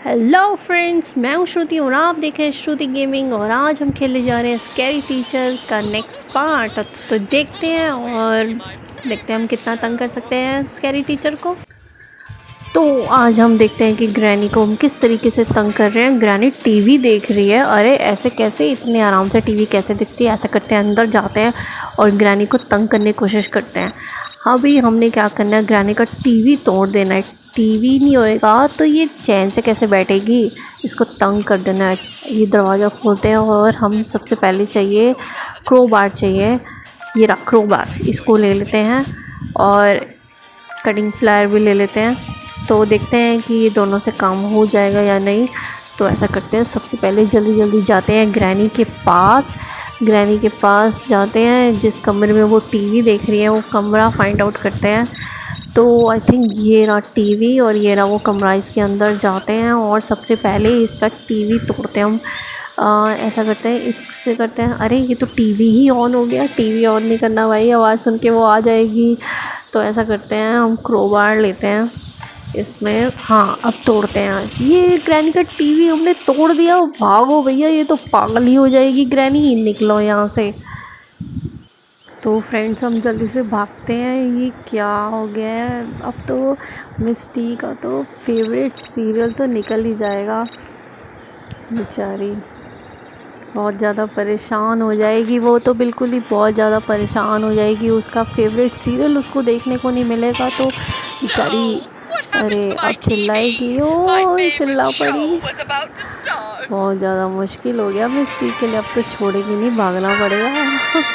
Hello friends, मैं हूँ श्रुति और आप देख रहे हैं श्रुति गेमिंग। और आज हम खेलने जा रहे हैं स्कैरी टीचर का नेक्स्ट पार्ट। तो देखते हैं और देखते हैं हम कितना तंग कर सकते हैं स्कैरी टीचर को। तो आज हम देखते हैं कि ग्रैनी को हम किस तरीके से तंग कर रहे हैं। ग्रैनी टीवी देख रही है। अरे ऐसे कैसे, इतने आराम से टीवी कैसे दिखती है। ऐसे करते हैं, अंदर जाते हैं और ग्रैनी को तंग करने की कोशिश करते हैं। अभी हमने क्या करना है, ग्रैनी का टीवी तोड़ देना है। टीवी नहीं होएगा तो ये चैन से कैसे बैठेगी, इसको तंग कर देना है। ये दरवाज़ा खोलते हैं और हम सबसे पहले चाहिए क्रोबार चाहिए। ये रहा क्रोबार, इसको ले लेते हैं और कटिंग प्लायर भी ले लेते हैं। तो देखते हैं कि ये दोनों से काम हो जाएगा या नहीं। तो ऐसा करते हैं, सबसे पहले जल्दी जल्दी जाते हैं ग्रैनी के पास। ग्रैनी के पास जाते हैं, जिस कमरे में वो टीवी देख रही है वो कमरा फाइंड आउट करते हैं। तो आई थिंक ये रहा टीवी और ये रहा वो कमरा। इसके अंदर जाते हैं और सबसे पहले इसका टीवी तोड़ते हैं हम। ऐसा करते हैं, इससे करते हैं। अरे ये तो टीवी ही ऑन हो गया। टीवी ऑन नहीं करना भाई, आवाज़ सुन के वो आ जाएगी। तो ऐसा करते हैं, हम क्रोबार लेते हैं इसमें। हाँ, अब तोड़ते हैं। आज ये ग्रैनी का टीवी हमने तोड़ दिया। भागो भैया, ये तो पागल ही हो जाएगी ग्रैनी, निकलो यहाँ से। तो फ्रेंड्स, हम जल्दी से भागते हैं। ये क्या हो गया है, अब तो मिस्टी का तो फेवरेट सीरियल तो निकल ही जाएगा। बेचारी बहुत ज़्यादा परेशान हो जाएगी। वो तो बिल्कुल ही बहुत ज़्यादा परेशान हो जाएगी। उसका फेवरेट सीरियल उसको देखने को नहीं मिलेगा तो बेचारी, अरे अब चिल्लाएगी। ओ चिल्ला पड़ी। बहुत ज़्यादा मुश्किल हो गया मिस्टी के लिए। अब तो छोड़ेगी नहीं, भागना पड़ेगा।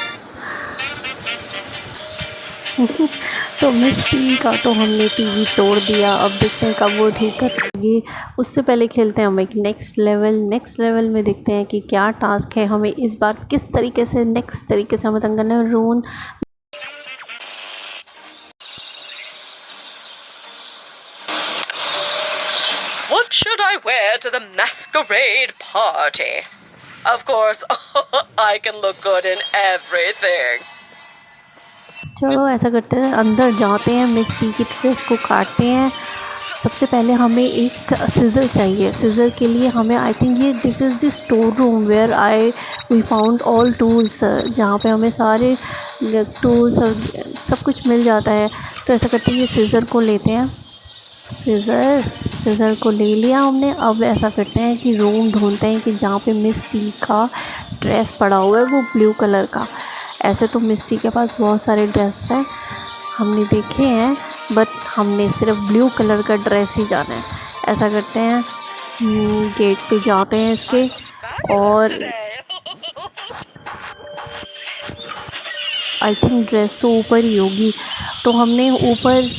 तो मिस्टी का तो हमने टीवी तोड़ दिया। अब देखते हैं कब वो ठीक करेगी। उससे पहले खेलते हैं हम एक नेक्स्ट लेवल में। देखते हैं कि क्या टास्क है, हमें इस बार किस तरीके से नेक्स्ट तरीके से हमें तंग करना है। रोन What should I wear to the masquerade party? Of course, I can look good in everything. चलो ऐसा करते हैं, अंदर जाते हैं, मिस्टी की ड्रेस को काटते हैं। सबसे पहले हमें एक सिज़र चाहिए। सिज़र के लिए हमें, आई थिंक ये this is the store room where we found all tools, जहाँ पे हमें सारे टूल्स और सब कुछ मिल जाता है। तो ऐसा करते हैं, ये सिज़र को लेते हैं। सिज़र को ले लिया हमने। अब ऐसा करते हैं कि रूम ढूंढते हैं कि जहाँ पे मिस्टी का ड्रेस पड़ा हुआ है वो ब्लू कलर का। ऐसे तो मिस्टी के पास बहुत सारे ड्रेस हैं, हमने देखे हैं, बट हमने सिर्फ ब्लू कलर का ड्रेस ही जाना है। ऐसा करते हैं, गेट पे जाते हैं इसके और आई थिंक ड्रेस तो ऊपर ही होगी। तो हमने ऊपर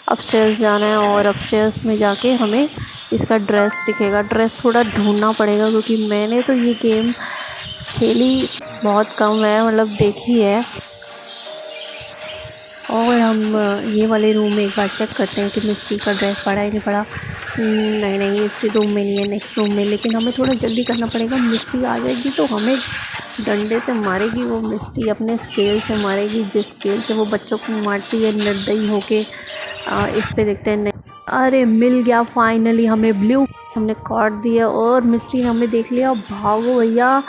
अपस्टेयर्स जाना है और अपस्टेयर्स में जाके हमें इसका ड्रेस दिखेगा। ड्रेस थोड़ा ढूंढना पड़ेगा क्योंकि मैंने तो ये गेम खेली बहुत कम है, मतलब देखी है। और हम ये वाले रूम में एक बार चेक करते हैं कि मिस्टी का ड्रेस पड़ा है नहीं पड़ा। नहीं, इस रूम में नहीं है, नेक्स्ट रूम में। लेकिन हमें थोड़ा जल्दी करना पड़ेगा, मिस्टी आ जाएगी तो हमें डंडे से मारेगी। वो मिस्टी अपने स्केल से मारेगी, जिस स्केल से वो बच्चों को मारती है निर्दयी होके। इस पे देखते हैं। अरे मिल गया फाइनली हमें ब्लू, हमने काट दिया और मिस्टी ने हमें देख लिया। भागो भैया,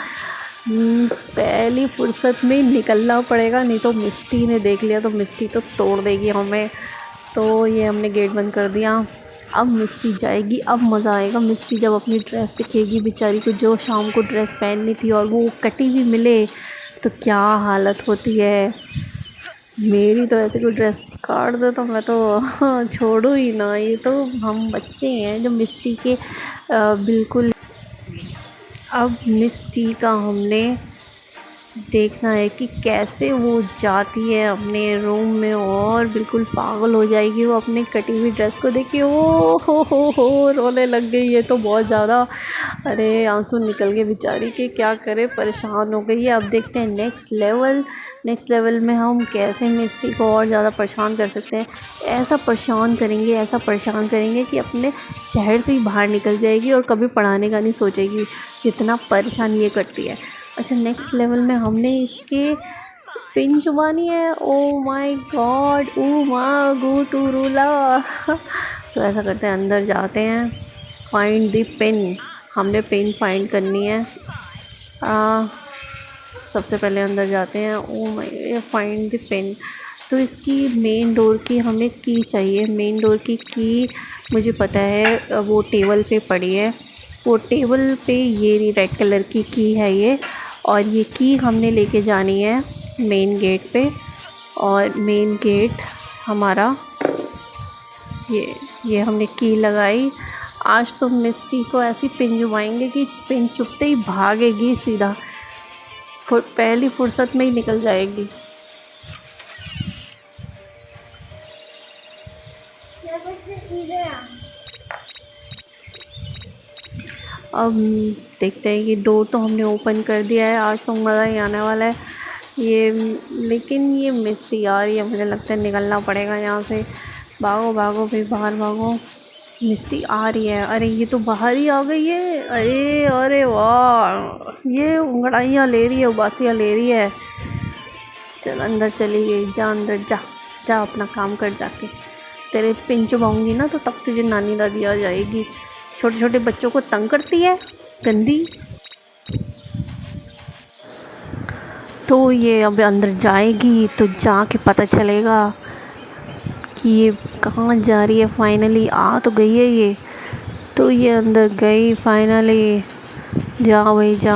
पहली फुर्सत में निकलना पड़ेगा, नहीं तो मिस्टी ने देख लिया तो मिस्टी तो तोड़ देगी हमें। तो ये हमने गेट बंद कर दिया। अब मिस्टी जाएगी, अब मज़ा आएगा। मिस्टी जब अपनी ड्रेस दिखेगी, बेचारी को जो शाम को ड्रेस पहननी थी और वो कटी भी मिले तो क्या हालत होती है। मेरी तो ऐसे कोई ड्रेस काट दो तो मैं तो छोड़ू ही ना। ये तो हम बच्चे हैं जो मिस्टी के बिल्कुल। अब मिस्टी का हमने देखना है कि कैसे वो जाती है अपने रूम में और बिल्कुल पागल हो जाएगी वो अपने कटी हुई ड्रेस को देख के। ओ हो रोने लग गई ये तो बहुत ज़्यादा। अरे आंसू निकल गए बेचारी के, क्या करे, परेशान हो गई है। अब देखते हैं नेक्स्ट लेवल में हम कैसे मिस्टी को और ज़्यादा परेशान कर सकते हैं। ऐसा परेशान करेंगे कि अपने शहर से ही बाहर निकल जाएगी और कभी पढ़ाने का नहीं सोचेगी, जितना परेशान ये करती है। अच्छा, नेक्स्ट लेवल में हमने इसके पिन चुबानी है। ओ माय गॉड, ओ माँ गो टू रूला। तो ऐसा करते हैं, अंदर जाते हैं फाइंड द पिन, हमने पिन फाइंड करनी है। सबसे पहले अंदर जाते हैं। Oh my, find the pin. तो इसकी मेन डोर की हमें की चाहिए। मेन डोर की मुझे पता है, वो टेबल पे पड़ी है। वो टेबल पे ये रेड कलर की है ये, और ये की हमने लेके जानी है मेन गेट पे। और मेन गेट हमारा ये हमने की लगाई। आज तो मिस्टी को ऐसी पिन जुबाएंगे कि पिन चुपते ही भागेगी सीधा, पहली फुर्सत में ही निकल जाएगी। अब देखते हैं, ये डोर तो हमने ओपन कर दिया है। आज तो मज़ा ही आने वाला है ये। लेकिन ये मिस्टी आ रही है, मुझे लगता है निकलना पड़ेगा यहाँ से। भागो भागो भाई, बाहर भागो। मिस्टी आ रही है। अरे ये तो बाहर ही आ गई है। अरे वाह, ये उंगड़ाइयाँ ले रही है, उबासियाँ ले रही है। चल अंदर चली गई, जा अंदर जा, जा अपना काम कर जाके। तेरे पिन चुबाऊँगी ना तो तब तुझे नानी दादी आ जाएगी। छोटे छोटे बच्चों को तंग करती है, गंदी। तो ये अब अंदर जाएगी तो जाके पता चलेगा कि ये कहाँ जा रही है। फाइनली आ तो गई है ये। तो ये अंदर गई फाइनली। जा भाई जा।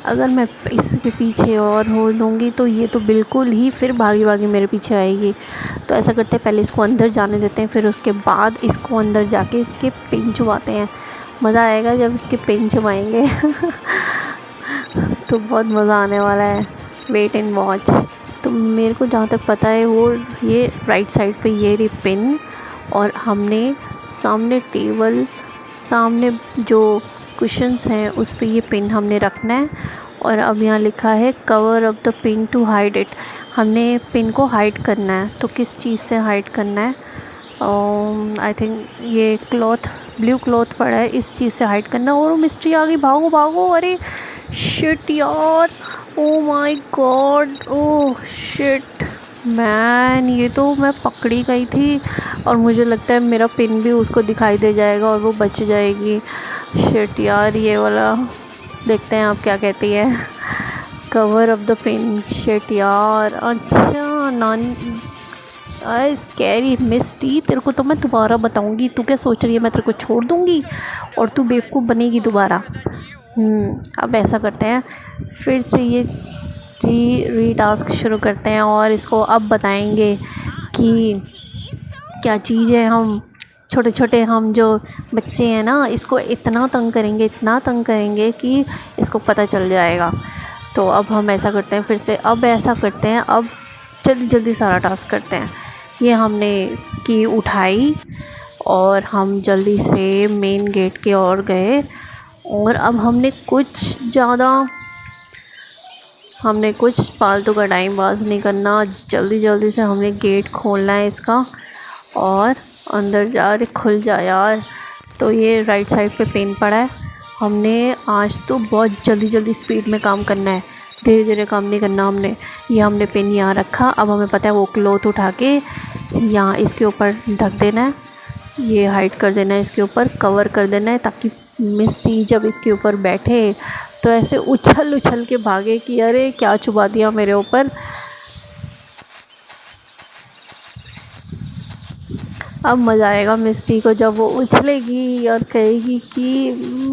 अगर मैं इसके पीछे और हो लूँगी तो ये तो बिल्कुल ही फिर भागी भागी मेरे पीछे आएगी। तो ऐसा करते हैं, पहले इसको अंदर जाने देते हैं, फिर उसके बाद इसको अंदर जाके इसके पिन चुबाते हैं। मज़ा आएगा जब इसके पिन चुबाएंगे। तो बहुत मज़ा आने वाला है। Wait and watch. तो मेरे को जहाँ तक पता है वो ये राइट साइड पे ये रही पिन, और हमने सामने टेबल, सामने जो कुशन्स हैं उस पे ये पिन हमने रखना है। और अब यहाँ लिखा है cover up the pin to hide it. हमने पिन को हाइड करना है। तो किस चीज़ से हाइड करना है? आई थिंक ये क्लॉथ, ब्लू क्लॉथ पड़ा है, इस चीज़ से हाइड करना। और मिस्ट्री आ गई, भागो भागो। अरे शिट यार, oh my God, oh shit man, ये तो मैं पकड़ी गई थी और मुझे लगता है मेरा पिन भी उसको दिखाई दे जाएगा और वो बच जाएगी। शिट यार, ये वाला देखते हैं आप क्या कहती है। Cover of the pin. Shit यार, अच्छा नानी, स्कैरी मिस्टी, तेरे को तो मैं दोबारा बताऊंगी। तू क्या सोच रही है मैं तेरे को छोड़ दूंगी और तू बेवकूफ़ बनेगी दोबारा? अब ऐसा करते हैं, फिर से ये री टास्क शुरू करते हैं और इसको अब बताएंगे कि क्या चीज़ है। हम छोटे छोटे हम जो बच्चे हैं ना, इसको इतना तंग करेंगे, इतना तंग करेंगे कि इसको पता चल जाएगा। तो अब हम ऐसा करते हैं, फिर से अब ऐसा करते हैं, अब जल्दी जल्दी सारा टास्क करते हैं। ये हमने की उठाई और हम जल्दी से मेन गेट की ओर गए। और अब हमने कुछ फालतू का टाइम पास नहीं करना, जल्दी जल्दी से हमने गेट खोलना है इसका और अंदर जा रहे। खुल जा यार। तो ये राइट साइड पे पिन पड़ा है। हमने आज तो बहुत जल्दी जल्दी स्पीड में काम करना है, धीरे धीरे काम नहीं करना हमने। ये हमने पिन यहाँ रखा। अब हमें पता है वो क्लॉथ उठा के यहाँ इसके ऊपर ढक देना है, ये हाइड कर देना है, इसके ऊपर कवर कर देना है, ताकि मिस्टी जब इसके ऊपर बैठे तो ऐसे उछल उछल के भागे कि अरे क्या चुबा दिया मेरे ऊपर। अब मज़ा आएगा मिस्टी को जब वो उछलेगी और कहेगी कि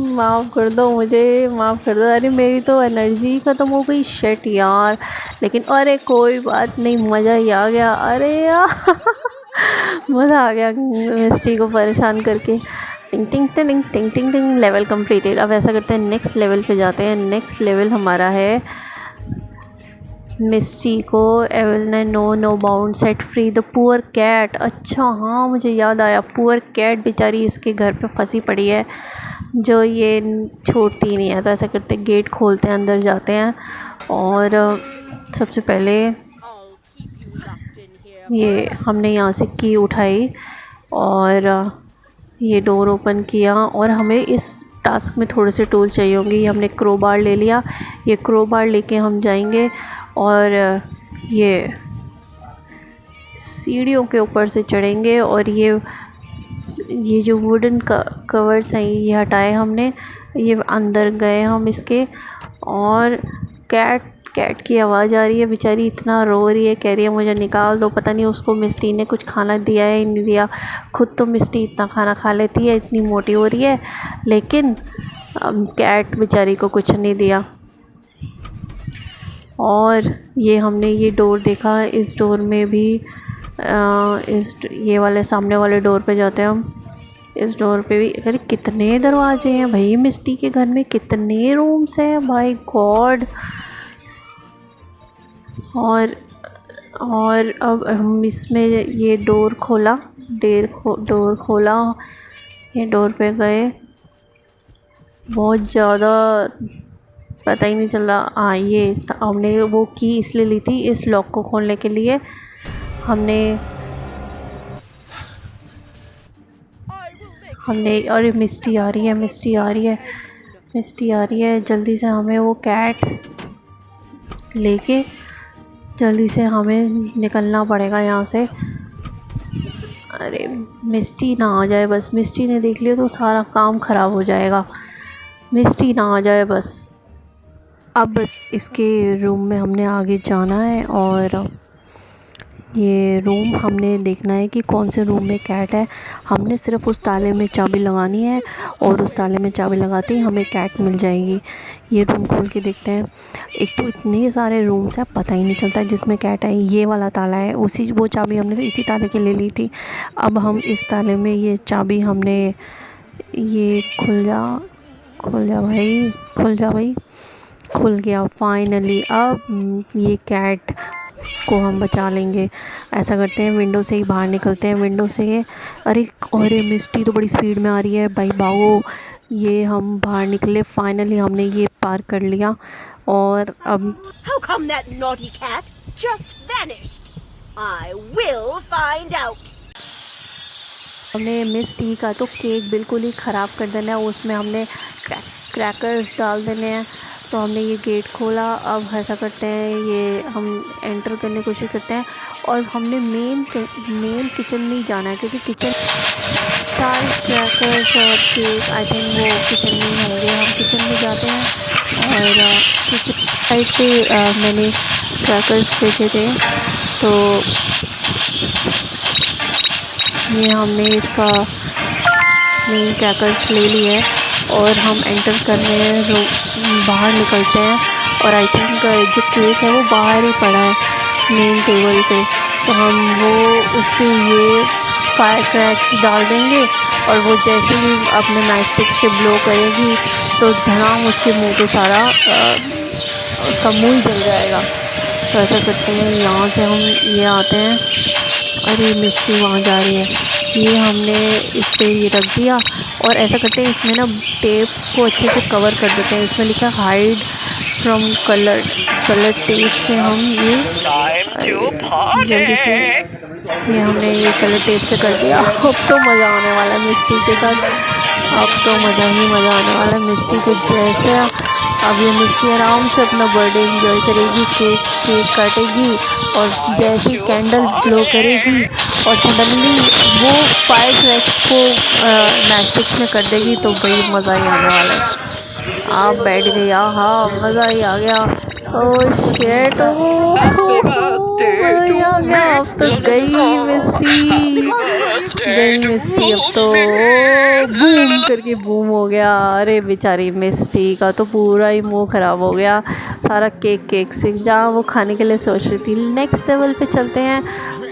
माफ़ कर दो मुझे, माफ़ कर दो। अरे मेरी तो एनर्जी ख़त्म हो गई। शिट यार, लेकिन अरे कोई बात नहीं, मज़ा ही आ गया। अरे यार मज़ा आ गया मिस्टी को परेशान करके। टिंग टिंग टिंग टिंग टिंग टिंग, लेवल कंप्लीटेड। अब ऐसा करते हैं, नेक्स्ट लेवल पे जाते हैं। नेक्स्ट लेवल हमारा है मिस्टी को एवल ने no bound set free the poor cat. अच्छा हाँ, मुझे याद आया, पुअर कैट बेचारी इसके घर पे फंसी पड़ी है जो ये छोड़ती नहीं है। तो ऐसा करते गेट खोलते हैं, अंदर जाते हैं और सबसे पहले ये हमने यहाँ से की उठाई और ये डोर ओपन किया। और हमें इस टास्क में थोड़े से टूल चाहिए होंगे। ये हमने क्रोबार ले लिया। ये क्रोबार लेके हम जाएंगे और ये सीढ़ियों के ऊपर से चढ़ेंगे और ये ये जो वुडन कवर्स हैं ये हटाए हमने, ये अंदर गए हम इसके। और कैट की आवाज़ आ रही है, बेचारी इतना रो रही है, कह रही है मुझे निकाल दो। पता नहीं उसको मिस्टी ने कुछ खाना दिया है नहीं दिया। खुद तो मिस्टी इतना खाना खा लेती है, इतनी मोटी हो रही है, लेकिन कैट बेचारी को कुछ नहीं दिया। और ये हमने ये डोर देखा, इस डोर में भी ये वाले सामने वाले डोर पे जाते हैं हम। इस डोर पे भी, अरे कितने दरवाजे हैं भाई, मिस्टी के घर में कितने रूम्स हैं भाई गॉड। और अब हम इसमें ये डोर खोला, डोर खोला, ये डोर पे गए, बहुत ज़्यादा पता ही नहीं चल रहा। हाँ, ये हमने वो की इसलिए ली थी, इस लॉक को खोलने के लिए हमने अरे मिस्टी आ रही है, जल्दी से हमें वो कैट लेके जल्दी से हमें निकलना पड़ेगा यहाँ से। अरे मिस्टी ना आ जाए बस, मिस्टी ने देख लिया तो सारा काम ख़राब हो जाएगा, मिस्टी ना आ जाए बस। अब बस इसके रूम में हमने आगे जाना है और ये रूम हमने देखना है कि कौन से रूम में कैट है। हमने सिर्फ उस ताले में चाबी लगानी है और उस ताले में चाबी लगाते ही हमें कैट मिल जाएगी। ये रूम खोल के देखते हैं। एक तो इतने सारे रूम्स हैं, पता ही नहीं चलता जिसमें कैट है। ये वाला ताला है, वो चाबी हमने इसी ताले के ले ली थी। अब हम इस ताले में ये चाबी हमने, ये खुल जा भाई, खुल गया फाइनली। अब ये कैट को हम बचा लेंगे। ऐसा करते हैं, विंडो से ही बाहर निकलते हैं, विंडो से। अरे मिस्टी तो बड़ी स्पीड में आ रही है भाई, भागो। ये हम बाहर निकले, फाइनली हमने ये पार कर लिया। और अब How come that naughty cat just vanished? I will find out. हमने मिस्टी का तो केक बिल्कुल ही ख़राब कर देना है, उसमें हमने क्रैकर्स डाल देने हैं। तो हमने ये गेट खोला। अब ऐसा करते हैं, ये हम एंटर करने की कोशिश करते हैं और हमने मेन किचन में ही जाना है, क्योंकि किचन सारे क्रैकर्स और केक आई थिंक वो किचन में ही होंगे। हम किचन में जाते हैं और किचन साइड पे मैंने क्रैकर्स देखे थे, तो ये हमने इसका मेन क्रैकर्स ले लिए और हम एंटर कर रहे हैं, बाहर निकलते हैं। और आई थिंक जो केक है वो बाहर ही पड़ा है मेन टेबल पे, तो हम वो उस पर ये फायर क्रैक्स डाल देंगे और वो जैसे ही अपने मैच स्टिक से ब्लो करेगी तो धड़ाम उसके मुंह पे सारा उसका मुंह ही जल जाएगा। तो ऐसा करते हैं, यहाँ से हम ये आते हैं। अरे मिस्टी वहाँ जा रही है, ये हमने इस पर ये रख दिया। और ऐसा करते हैं, इसमें ना टेप को अच्छे से कवर कर देते हैं। इसमें लिखा है हाइड फ्रॉम कलर टेप से हम ये जल्दी से ये हमने ये कलर टेप से कर दिया। अब तो मज़ा आने वाला है मिस्टी के साथ, अब तो मज़ा आने वाला है मिस्टी को। जैसे अब ये मिस्टी आराम से अपना बर्थडे एंजॉय करेगी, केक काटेगी और जैसे ही कैंडल ब्लो करेगी और सडनली वो फायर क्रैक्स को मैस्टिक्स में कर देगी, तो भाई मज़ा ही आने वाला है। आप बैठ गई, हाँ मज़ा ही आ गया। ओह शेट, मज़ा ही आ गया। अब तो गई मिस्टी, अब तो बूम करके बूम हो गया। अरे बेचारी मिस्टी का तो पूरा ही मुंह ख़राब हो गया, सारा केक से जहाँ वो खाने के लिए सोच रही थी। नेक्स्ट लेवल पे चलते हैं।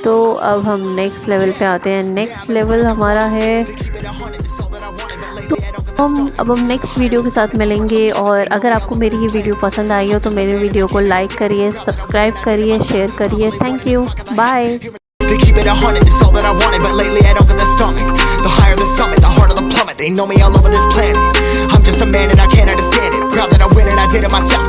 तो अब हम नेक्स्ट लेवल पे आते हैं। नेक्स्ट लेवल हमारा है, तो अब हम नेक्स्ट वीडियो के साथ मिलेंगे। और अगर आपको मेरी ये वीडियो पसंद आई हो तो मेरे वीडियो को लाइक करिए, सब्सक्राइब करिए, शेयर करिए। Thank you, bye. To keep it 100, it's all that I wanted, but lately I don't get the stomach. The higher the summit, the harder the plummet. They know me all over this planet. I'm just a man and I can't understand it. Proud that I win and I did it myself.